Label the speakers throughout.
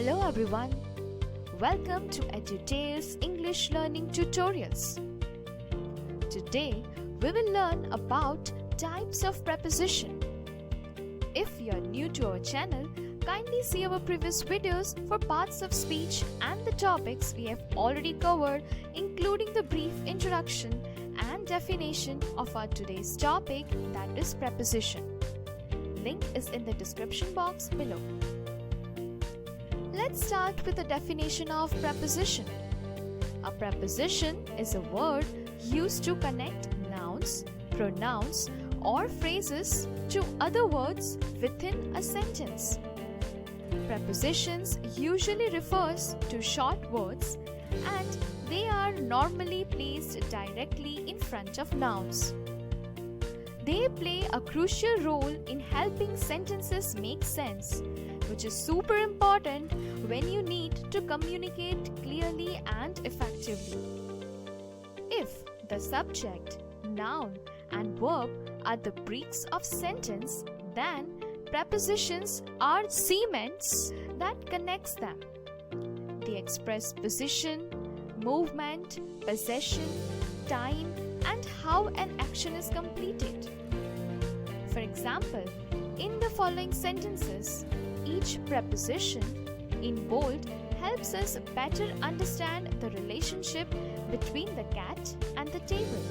Speaker 1: Hello everyone, welcome to EduTales English Learning Tutorials. Today we will learn about types of preposition. If you are new to our channel, kindly see our previous videos for parts of speech and the topics we have already covered, including the brief introduction and definition of our today's topic, that is preposition. Link is in the description box below. Let's start with the definition of preposition. A preposition is a word used to connect nouns, pronouns, or phrases to other words within a sentence. Prepositions usually refers to short words and they are normally placed directly in front of nouns. They play a crucial role in helping sentences make sense, which is super important when you need to communicate clearly and effectively. If the subject, noun, and verb are the bricks of sentence, then prepositions are cements that connects them. They express position, movement, possession, time, and how an action is completed. For example, in the following sentences, each preposition in bold helps us better understand the relationship between the cat and the table.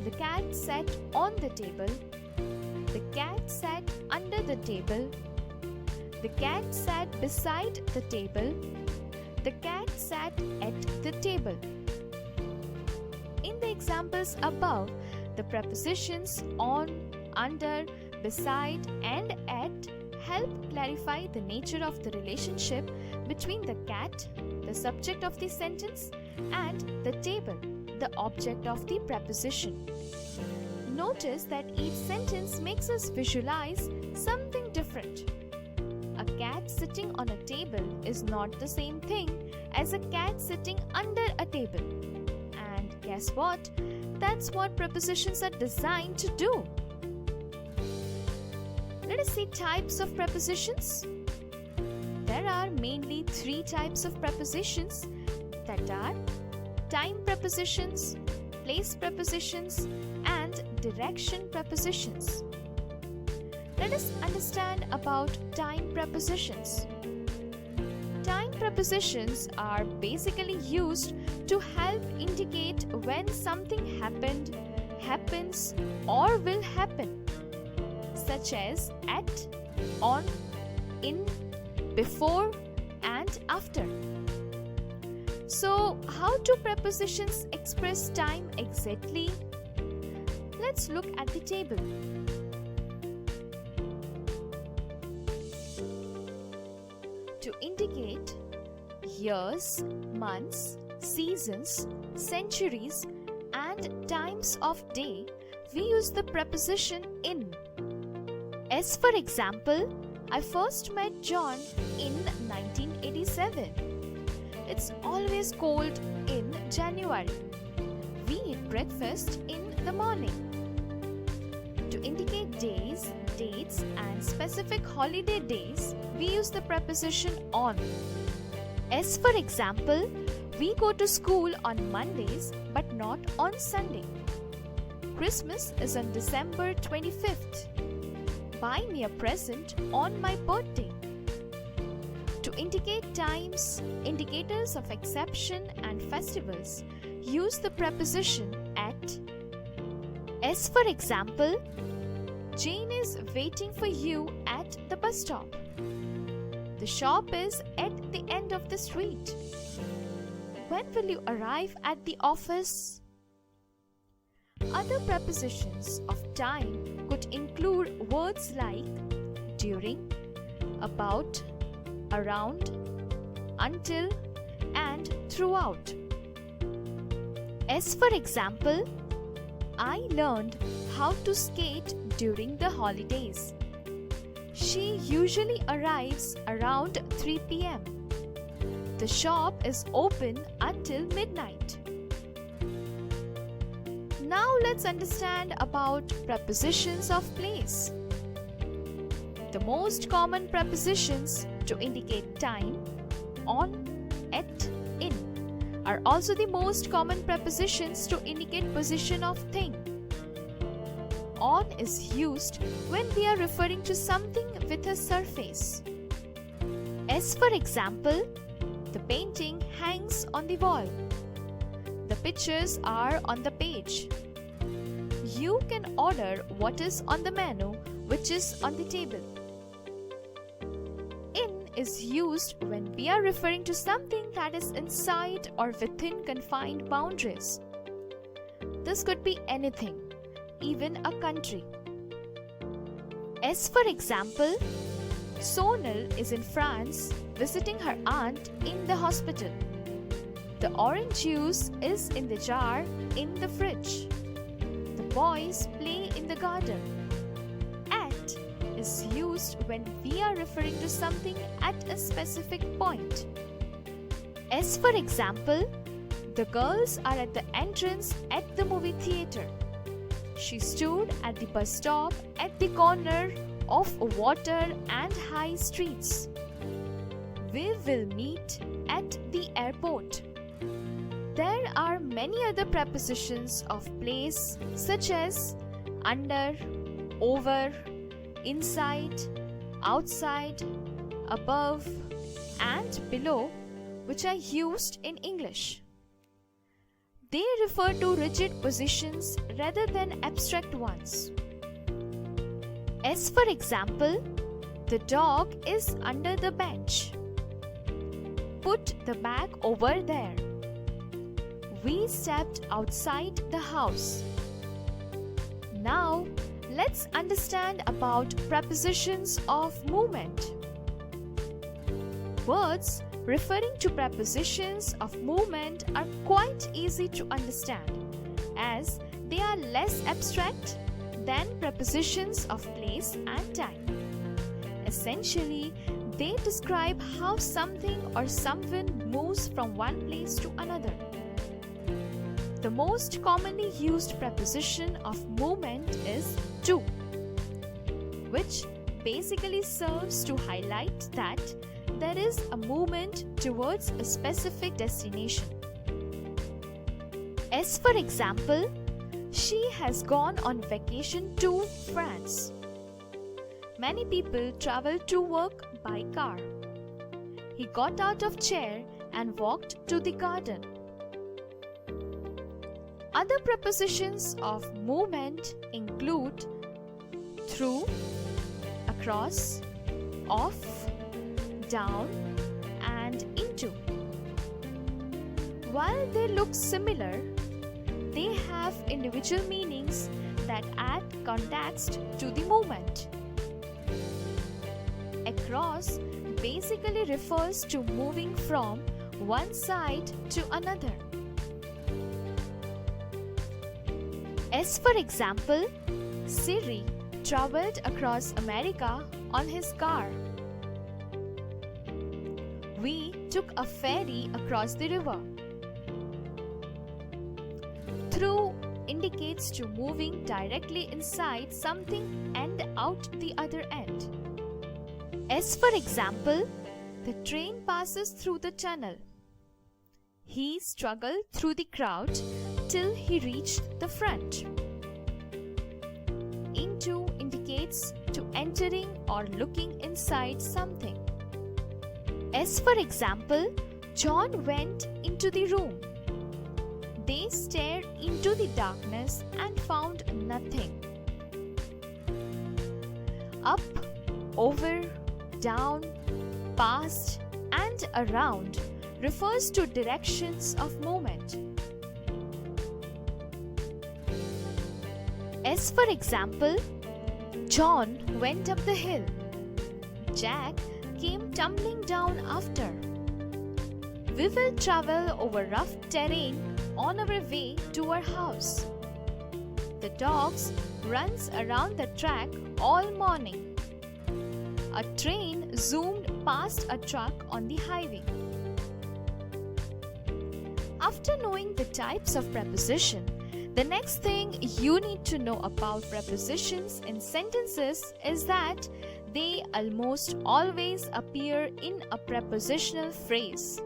Speaker 1: The cat sat on the table. The cat sat under the table. The cat sat beside the table. The cat sat at the table. In the examples above, the prepositions on, under, beside, and at help clarify the nature of the relationship between the cat, the subject of the sentence, and the table, the object of the preposition. Notice that each sentence makes us visualize something different. A cat sitting on a table is not the same thing as a cat sitting under a table. And guess what? That's what prepositions are designed to do. Let us see types of prepositions. There are mainly three types of prepositions, that are time prepositions, place prepositions, and direction prepositions. Let us understand about time prepositions. Time prepositions are basically used to help indicate when something happened, happens, or will happen, such as at, on, in, before, and after. So, how do prepositions express time exactly? Let's look at the table. To indicate years, months, seasons, centuries, and times of day, we use the preposition in. As for example, I first met John in 1987. It's always cold in January. We eat breakfast in the morning. To indicate days, dates, and specific holiday days, we use the preposition on. As for example, we go to school on Mondays but not on Sunday. Christmas is on December 25th. Buy me a present on my birthday. To indicate times, indicators of exception, and festivals, use the preposition at. As for example, Jane is waiting for you at the bus stop. The shop is at the end of the street. When will you arrive at the office? Other prepositions of time could include words like during, about, around, until, and throughout. As for example, I learned how to skate during the holidays. She usually arrives around 3 p.m. The shop is open until midnight. Now let's understand about prepositions of place. The most common prepositions to indicate time, on, at, in are also the most common prepositions to indicate position of thing. On is used when we are referring to something with a surface. As for example, the painting hangs on the wall. The pictures are on the page. You can order what is on the menu, which is on the table. In is used when we are referring to something that is inside or within confined boundaries. This could be anything, even a country. As for example, Sonal is in France visiting her aunt in the hospital. The orange juice is in the jar in the fridge. The boys play in the garden. At is used when we are referring to something at a specific point. As for example, the girls are at the entrance at the movie theater. She stood at the bus stop at the corner of Water and High Streets. We will meet at the airport. There are many other prepositions of place such as under, over, inside, outside, above, and below, which are used in English. They refer to rigid positions rather than abstract ones. As for example, the dog is under the bench. Put the bag over there. We stepped outside the house. Now, let's understand about prepositions of movement. Words referring to prepositions of movement are quite easy to understand, as they are less abstract than prepositions of place and time. Essentially, they describe how something or someone moves from one place to another. The most commonly used preposition of movement is to, which basically serves to highlight that there is a movement towards a specific destination. As for example, she has gone on vacation to France. Many people travel to work by car. He got out of chair and walked to the garden. Other prepositions of movement include through, across, off, down, and into. While they look similar, they have individual meanings that add context to the movement. Across basically refers to moving from one side to another. As for example, Siri traveled across America on his car. We took a ferry across the river. Through indicates to moving directly inside something and out the other end. As for example, the train passes through the tunnel. He struggled through the crowd till he reached the front. Into indicates to entering or looking inside something. As for example, John went into the room. They stared into the darkness and found nothing. Up, over, down, past, and around refers to directions of movement. As for example, John went up the hill. Jack came tumbling down after. We will travel over rough terrain on our way to our house. The dogs runs around the track all morning. A train zoomed past a truck on the highway. After knowing the types of preposition, the next thing you need to know about prepositions in sentences is that They almost always appear in a prepositional phrase.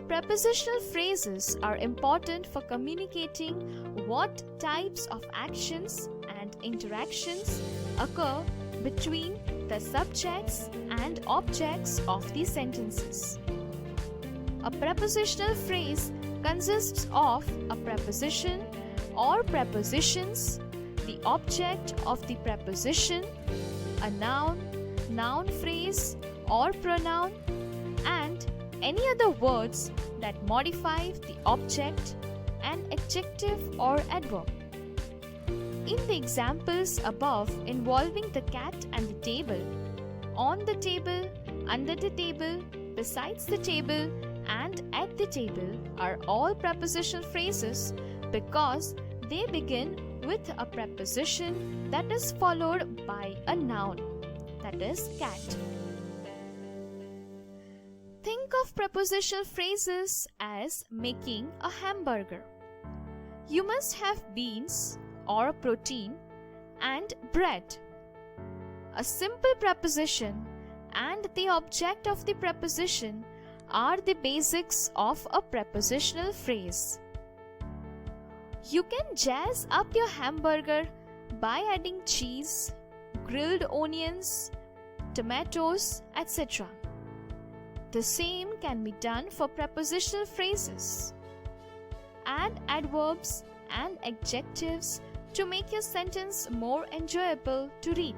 Speaker 1: Prepositional phrases are important for communicating what types of actions and interactions occur between the subjects and objects of the sentences. A prepositional phrase consists of a preposition or prepositions, the object of the preposition, a noun, noun phrase or pronoun, and any other words that modify the object, an adjective or adverb. In the examples above involving the cat and the table, on the table, under the table, besides the table, and at the table are all prepositional phrases because they begin with a preposition that is followed by a noun, that is cat. Think of prepositional phrases as making a hamburger. You must have beans or protein and bread. A simple preposition and the object of the preposition are the basics of a prepositional phrase. You can jazz up your hamburger by adding cheese, grilled onions, tomatoes, etc. The same can be done for prepositional phrases. Add adverbs and adjectives to make your sentence more enjoyable to read.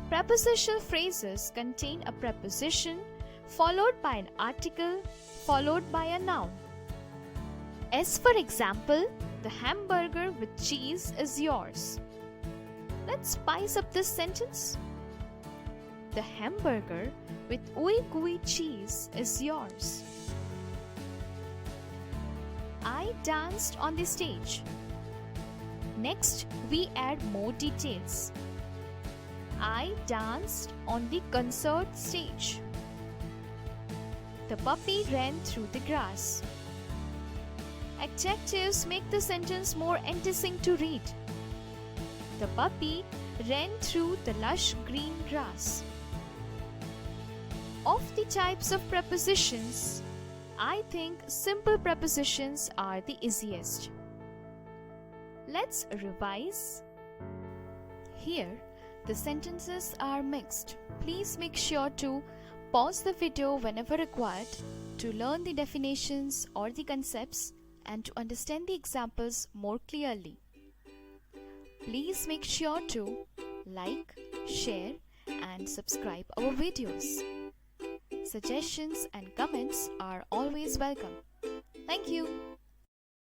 Speaker 1: Prepositional phrases contain a preposition followed by an article followed by a noun. As for example, the hamburger with cheese is yours. Let's spice up this sentence. The hamburger with ooey gooey cheese is yours. I danced on the stage. Next, we add more details. I danced on the concert stage. The puppy ran through the grass. Adjectives make the sentence more enticing to read. The puppy ran through the lush green grass. Of the types of prepositions, I think simple prepositions are the easiest. Let's revise. Here, the sentences are mixed. Please make sure to pause the video whenever required to learn the definitions or the concepts and to understand the examples more clearly. Please make sure to like, share, and subscribe our videos. Suggestions and comments are always welcome. Thank you.